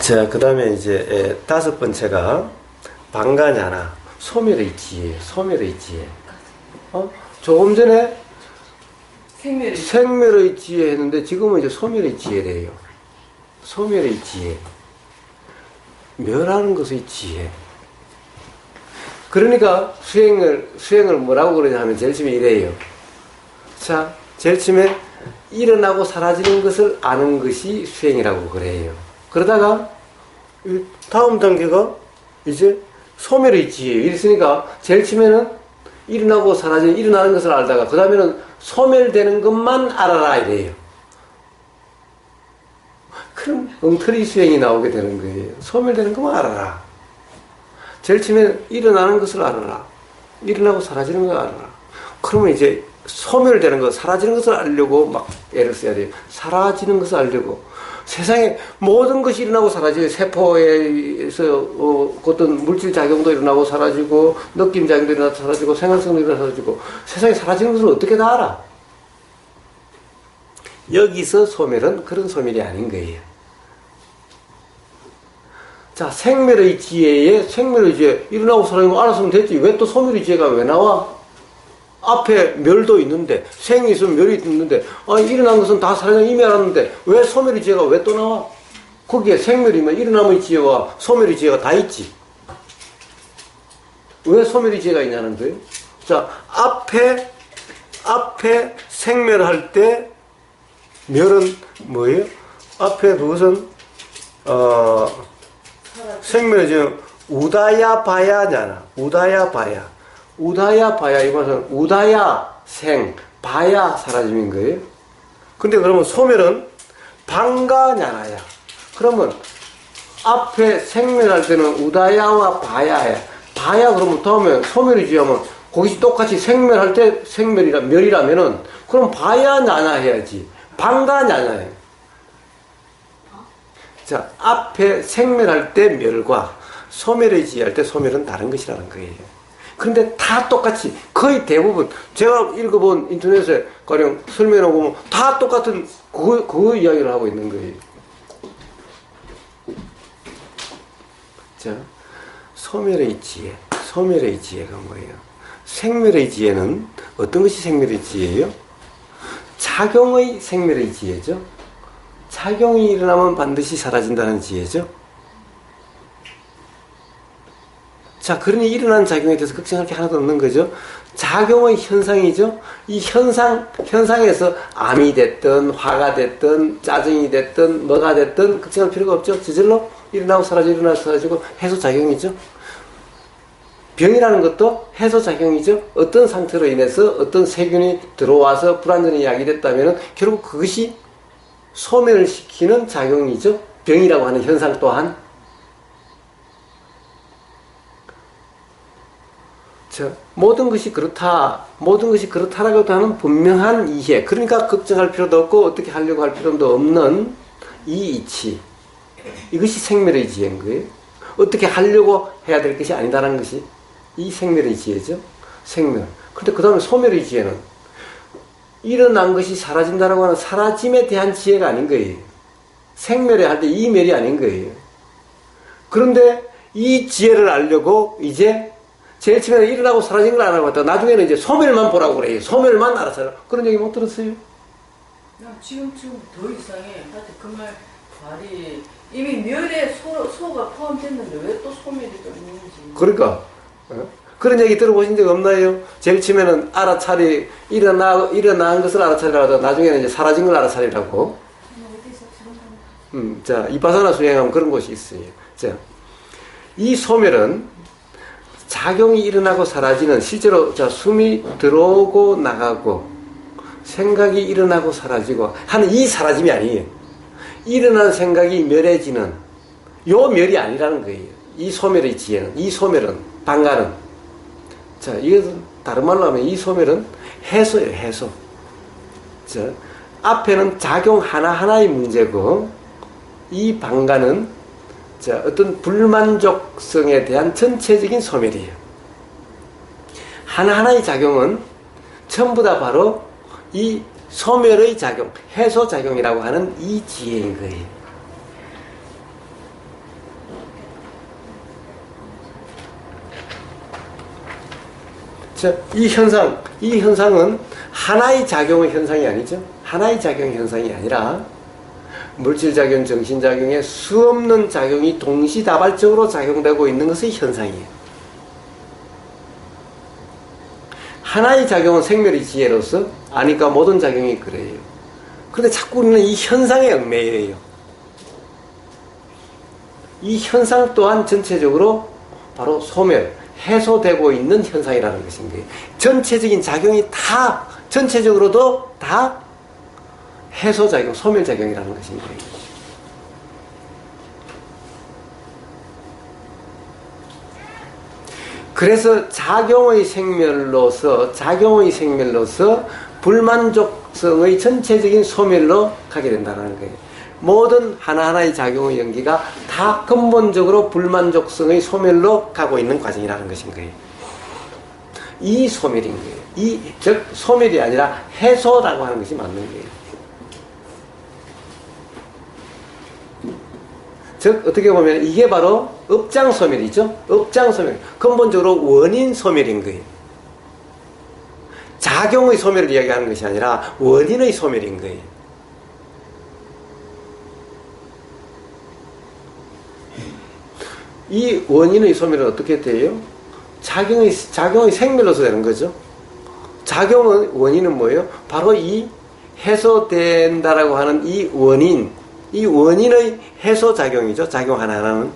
자, 그 다음에 이제 다섯 번째가 방가냐나 소멸의 지혜, 소멸의 지혜. 조금 전에 생멸의 지혜 했는데 지금은 이제 소멸의 지혜래요. 소멸의 지혜. 멸하는 것의 지혜. 그러니까 수행을 뭐라고 그러냐 하면 제일 처음에 이래요. 자, 제일 처음에 일어나고 사라지는 것을 아는 것이 수행이라고 그래요. 그러다가 다음 단계가 이제 소멸의 지혜. 이랬으니까 제일 처음에는 일어나고 사라지는 일어나는 것을 알다가 그 다음에는 소멸되는 것만 알아라 이래요. 그럼 엉터리 수행이 나오게 되는 거예요. 소멸되는 것만 알아라. 제일 처음에는 일어나는 것을 알아라. 일어나고 사라지는 것을 알아라. 그러면 이제 소멸되는 것, 사라지는 것을 알려고 막 애를 써야 돼요. 사라지는 것을 알려고. 세상에 모든 것이 일어나고 사라져요. 세포에서 어떤 물질 작용도 일어나고 사라지고, 느낌 작용도 일어나고 사라지고, 생활성도 일어나고 사라지고, 세상에 사라지는 것을 어떻게 다 알아? 여기서 소멸은 그런 소멸이 아닌 거예요. 자, 생멸의 지혜에 생멸의 지혜, 일어나고 사라지는 거 알았으면 됐지. 왜 또 소멸의 지혜가 왜 나와? 앞에 멸도 있는데, 생이 있으면 멸이 있는데, 일어난 것은 다 사라진 이미 알았는데, 왜 소멸의 지혜가 왜 또 나와? 거기에 생멸이면 일어남의 지혜와 소멸의 지혜가 다 있지. 왜 소멸의 지혜가 있냐는 거예요. 자, 앞에 생멸할 때, 멸은 뭐예요? 앞에 그것은, 생멸의 지혜는 우다야 바야잖아. 우다야 바야. 우다야 바야 이 말은 우다야 생 바야 사라짐인 거예요. 근데 그러면 소멸은 방가냐나야. 그러면 앞에 생멸할 때는 우다야와 바야야. 바야 그러면 다음에 소멸이 지하면 거기서 똑같이 생멸할 때 멸이라면은 그럼 바야냐나 해야지. 방가냐나야. 자, 앞에 생멸할 때 멸과 소멸의 지할 때 소멸은 다른 것이라는 거예요. 그런데 다 똑같이 거의 대부분 제가 읽어본 인터넷에 가령 설명하고 보면 다 똑같은 그거 이야기를 하고 있는 거예요. 자, 소멸의 지혜. 소멸의 지혜가 뭐예요? 생멸의 지혜는 어떤 것이 생멸의 지혜예요? 작용의 생멸의 지혜죠. 작용이 일어나면 반드시 사라진다는 지혜죠. 자, 그러니 일어난 작용에 대해서 걱정할 게 하나도 없는 거죠. 작용의 현상이죠. 이 현상에서 암이 됐든 화가 됐든 짜증이 됐든 뭐가 됐든 걱정할 필요가 없죠. 저절로 일어나고 사라지고 일어나고 사라지고 해소작용이죠. 병이라는 것도 해소작용이죠. 어떤 상태로 인해서 어떤 세균이 들어와서 불안전이 야기됐다면 결국 그것이 소멸을 시키는 작용이죠. 병이라고 하는 현상 또한. 모든 것이 그렇다라고 하는 분명한 이해. 그러니까 걱정할 필요도 없고 어떻게 하려고 할 필요도 없는 이 이치. 이것이 생멸의 지혜인 거예요. 어떻게 하려고 해야 될 것이 아니다라는 것이 이 생멸의 지혜죠. 생멸. 근데 그 다음에 소멸의 지혜는 일어난 것이 사라진다라고 하는 사라짐에 대한 지혜가 아닌 거예요. 생멸에 할 때 이 멸이 아닌 거예요. 그런데 이 지혜를 알려고 이제 제일 처음에 일어나고 사라진 걸 알아봤다. 나중에는 이제 소멸만 보라고 그래요. 소멸만 알아서. 그런 얘기 못 들었어요? 지금 더 이상해. 하여튼 그 말이 이미 멸에 소가 포함됐는데 왜 또 소멸이 또 있는지. 그러니까. 그런 얘기 들어보신 적 없나요? 제일 처음에는 일어난 것을 알아차리라고 하다가 나중에는 이제 사라진 걸 알아차리라고. 자, 이파사나 수행하면 그런 곳이 있어요. 자, 이 소멸은 작용이 일어나고 사라지는 실제로 숨이 들어오고 나가고 생각이 일어나고 사라지고 하는 이 사라짐이 아니에요. 일어난 생각이 멸해지는 요 멸이 아니라는 거예요. 이 소멸의 지혜는, 이 소멸은, 방가는. 자, 이것은 다른 말로 하면 이 소멸은 해소예요, 해소. 자, 앞에는 작용 하나하나의 문제고 이 방가는 자, 어떤 불만족성에 대한 전체적인 소멸이에요. 하나하나의 작용은 전부 다 바로 이 소멸의 작용, 해소작용이라고 하는 이 지혜인 거예요. 자, 이 현상은 하나의 작용의 현상이 아니죠. 하나의 작용의 현상이 아니라 물질작용, 정신작용에 수없는 작용이 동시다발적으로 작용되고 있는 것이 현상이에요. 하나의 작용은 생멸의 지혜로서 아니까 모든 작용이 그래요. 그런데 자꾸 우리는 이 현상에 얽매여요. 이 현상 또한 전체적으로 바로 소멸, 해소되고 있는 현상이라는 것인 거예요. 전체적인 작용이 다, 전체적으로도 다 해소작용, 소멸작용이라는 것인 거예요. 그래서 작용의 생멸로서 불만족성의 전체적인 소멸로 가게 된다는 거예요. 모든 하나하나의 작용의 연기가 다 근본적으로 불만족성의 소멸로 가고 있는 과정이라는 것인 거예요. 이 소멸인 거예요. 즉 소멸이 아니라 해소라고 하는 것이 맞는 거예요. 즉 어떻게 보면 이게 바로 업장소멸이죠. 업장소멸. 근본적으로 원인 소멸인 거예요. 작용의 소멸을 이야기하는 것이 아니라 원인의 소멸인 거예요. 이 원인의 소멸은 어떻게 돼요? 작용의 생멸로서 되는 거죠. 작용의 원인은 뭐예요? 바로 이 해소된다라고 하는 이 원인의 해소작용이죠. 작용 하나하나는.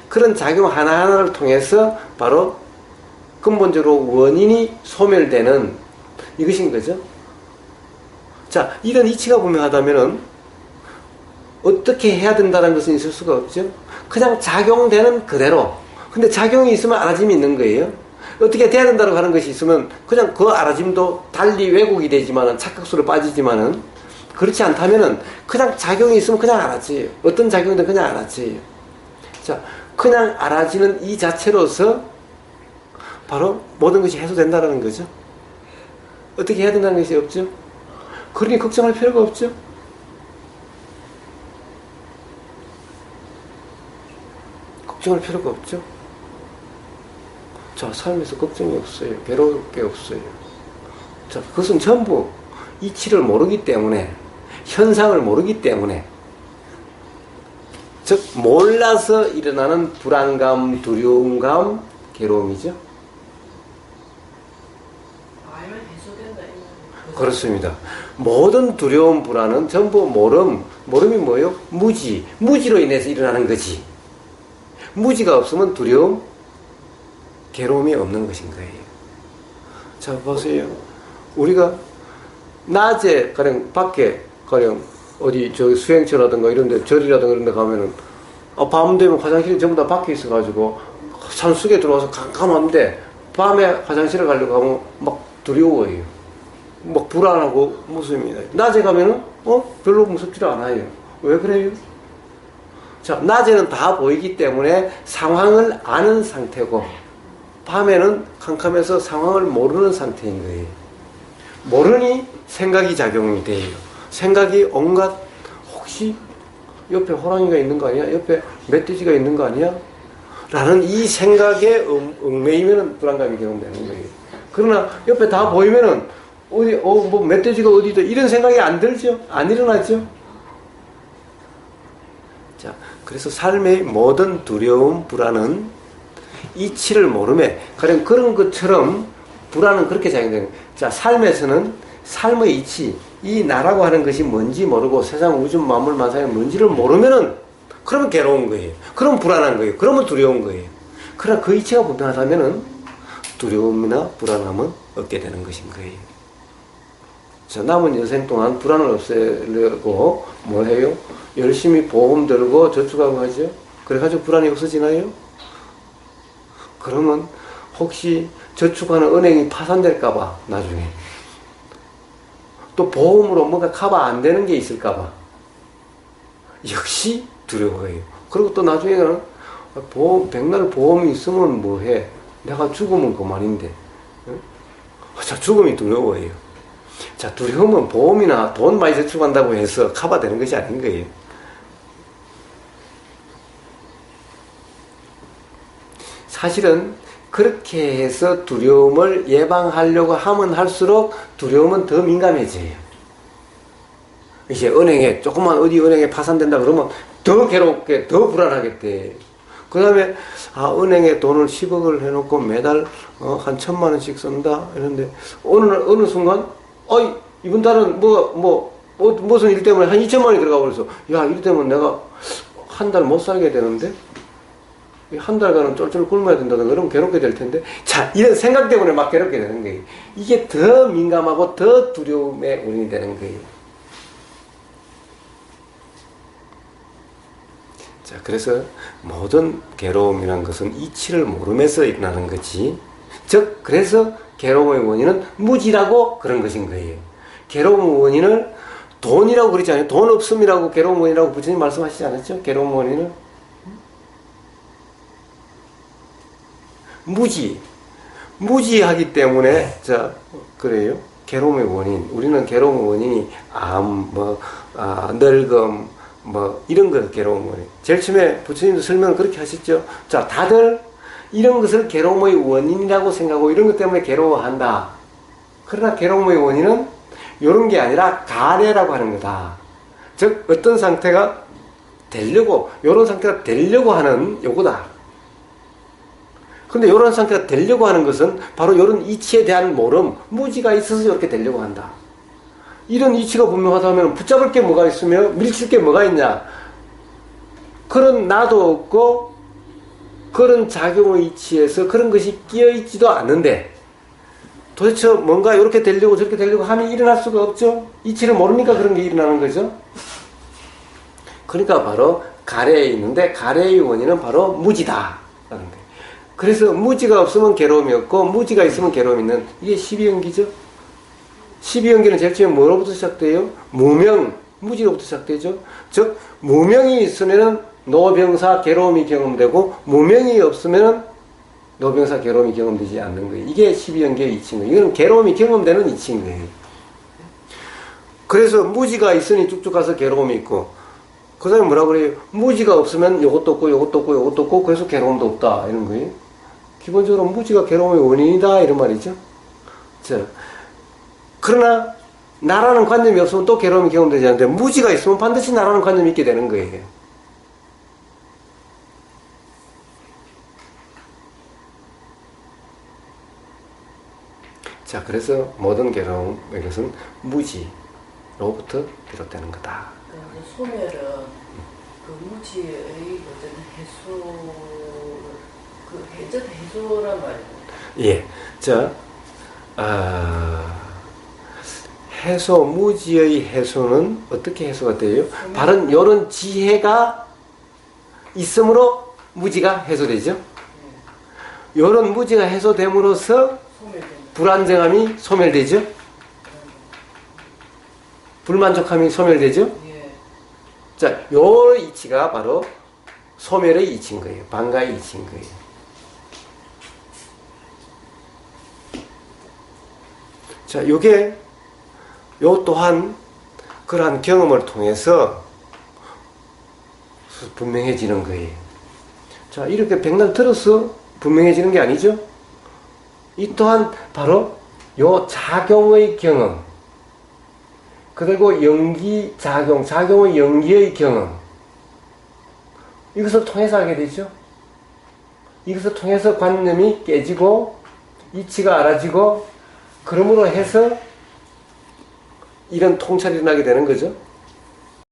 그런 작용 하나하나를 통해서 바로 근본적으로 원인이 소멸되는 이것인 거죠. 자, 이런 이치가 분명하다면은 어떻게 해야 된다는 것은 있을 수가 없죠. 그냥 작용되는 그대로. 근데 작용이 있으면 알아짐이 있는 거예요. 어떻게 돼야 된다고 하는 것이 있으면 그냥 그 알아짐도 달리 왜곡이 되지만은 착각수로 빠지지만은 그렇지 않다면은 그냥 작용이 있으면 그냥 알아지요. 어떤 작용이든 그냥 알아지요. 자, 그냥 알아지는 이 자체로서 바로 모든 것이 해소된다는 거죠. 어떻게 해야 된다는 것이 없죠. 그러니 걱정할 필요가 없죠. 걱정할 필요가 없죠. 자, 삶에서 걱정이 없어요. 괴로울 게 없어요. 자, 그것은 전부 이치를 모르기 때문에, 현상을 모르기 때문에, 즉 몰라서 일어나는 불안감, 두려움감, 괴로움이죠. 알면 해소된다. 그렇습니다. 모든 두려움, 불안은 전부 모름이 뭐예요? 무지로 인해서 일어나는 거지. 무지가 없으면 두려움, 괴로움이 없는 것인 거예요. 자, 보세요. 우리가 낮에 가령 밖에 가령 어디 저 수행처라든가 이런 데 절이라든가 이런 데 가면은 밤 되면 화장실이 전부 다 밖에 있어가지고 산속에 들어와서 깜깜한데 밤에 화장실에 가려고 하면 막 두려워해요. 막 불안하고 무섭습니다. 낮에 가면은 별로 무섭지 않아요. 왜 그래요? 자, 낮에는 다 보이기 때문에 상황을 아는 상태고 밤에는 캄캄해서 상황을 모르는 상태인 거예요. 모르니 생각이 작용이 돼요. 생각이 온갖 혹시 옆에 호랑이가 있는 거 아니야? 옆에 멧돼지가 있는 거 아니야? 라는 이 생각에 얽매이면 불안감이 경험되는 거예요. 그러나 옆에 다 보이면은 뭐 멧돼지가 어디다 이런 생각이 안 들죠? 안 일어나죠? 자, 그래서 삶의 모든 두려움, 불안은 이치를 모름에 가령 그런 것처럼 불안은 그렇게 작용되는 거예요. 자, 삶에서는 삶의 이치, 이 나라고 하는 것이 뭔지 모르고 세상 우주 만물 만상이 뭔지를 모르면은 그러면 괴로운 거예요. 그러면 불안한 거예요. 그러면 두려운 거예요. 그러나 그 이치가 분명하다면은 두려움이나 불안함은 없게 되는 것인 거예요. 자, 남은 인생 동안 불안을 없애려고 뭐 해요? 열심히 보험 들고 저축하고 하죠. 그래가지고 불안이 없어지나요? 그러면 혹시 저축하는 은행이 파산될까봐 나중에 또 보험으로 뭔가 커버 안 되는 게 있을까봐 역시 두려워해요. 그리고 또 나중에는 백날 보험이 있으면 뭐해? 내가 죽으면 그만인데. 자, 죽음이 두려워해요. 자, 두려움은 보험이나 돈 많이 저축한다고 해서 커버되는 것이 아닌 거예요. 사실은 그렇게 해서 두려움을 예방하려고 하면 할수록 두려움은 더 민감해져요. 이제 은행에, 조금만 어디 은행에 파산된다 그러면 더 괴롭게, 더 불안하겠대. 그 다음에, 은행에 돈을 10억을 해놓고 매달, 한 1,000만 원씩 쓴다? 이런데, 어느 순간, 이번 달은 무슨 일 때문에 한 2천만 원이 들어가 버려서, 야, 일 때문에 내가 한 달 못 살게 되는데? 한 달간은 쫄쫄 굶어야 된다든가 그러면 괴롭게 될 텐데. 자, 이런 생각 때문에 막 괴롭게 되는 거예요. 이게 더 민감하고 더 두려움의 원인이 되는 거예요. 자, 그래서 모든 괴로움이란 것은 이치를 모르면서 일어나는 거지. 즉, 그래서 괴로움의 원인은 무지라고 그런 것인 거예요. 괴로움의 원인을 돈이라고 그러지 않아요. 돈 없음이라고 괴로움 원인이라고 부처님 말씀하시지 않았죠? 괴로움 원인은 무지하기 때문에, 자, 그래요. 괴로움의 원인. 우리는 괴로움의 원인이 암, 늙음, 이런 거 괴로운 원인. 제일 처음에 부처님도 설명을 그렇게 하셨죠. 자, 다들 이런 것을 괴로움의 원인이라고 생각하고 이런 것 때문에 괴로워한다. 그러나 괴로움의 원인은 이런 게 아니라 가래라고 하는 거다. 즉, 어떤 상태가 되려고, 이런 상태가 되려고 하는 요거다. 근데 이런 상태가 되려고 하는 것은 바로 이런 이치에 대한 모름, 무지가 있어서 이렇게 되려고 한다. 이런 이치가 분명하다면 붙잡을 게 뭐가 있으며 밀칠 게 뭐가 있냐. 그런 나도 없고 그런 작용의 이치에서 그런 것이 끼어있지도 않는데 도대체 뭔가 이렇게 되려고 저렇게 되려고 함이 일어날 수가 없죠. 이치를 모르니까 그런 게 일어나는 거죠. 그러니까 바로 가래에 있는데 가래의 원인은 바로 무지다. 그래서 무지가 없으면 괴로움이 없고 무지가 있으면 괴로움이 있는 이게 12연기죠. 12연기는 제일 처음에 뭐로부터 시작돼요? 무명, 무지로부터 시작되죠. 즉 무명이 있으면은 노병사 괴로움이 경험되고 무명이 없으면은 노병사 괴로움이 경험되지 않는 거예요. 이게 12연기의 이치인 거예요. 이건 괴로움이 경험되는 이치인 거예요. 그래서 무지가 있으니 쭉쭉 가서 괴로움이 있고 그 다음에 뭐라 그래요? 무지가 없으면 요것도 없고 요것도 없고 요것도 없고 그래서 괴로움도 없다 이런 거예요. 기본적으로 무지가 괴로움의 원인이다 이런 말이죠. 자, 그러나 나라는 관념이 없으면 또 괴로움이 경험되지 않는데 무지가 있으면 반드시 나라는 관념이 있게 되는 거예요. 자, 그래서 모든 괴로움 이것은 무지로부터 비롯되는 거다. 소멸은 그 무지의 어떤 해소란 말이에요. 예, 자, 해소, 무지의 해소는 어떻게 해소가 돼요? 바로 이런 지혜가 있으므로 무지가 해소되죠. 이런 무지가 해소됨으로써 불안정함이 소멸되죠. 불만족함이 소멸되죠. 자, 요 이치가 바로 소멸의 이치인 거예요. 방가의 이치인 거예요. 자, 요 또한 그러한 경험을 통해서 분명해지는 거예요. 자, 이렇게 백날 들어서 분명해지는 게 아니죠? 이 또한 바로 요 작용의 경험, 그리고 작용의 연기의 경험, 이것을 통해서 하게 되죠. 이것을 통해서 관념이 깨지고, 이치가 알아지고, 그러므로 해서 이런 통찰이 일어나게 되는 거죠.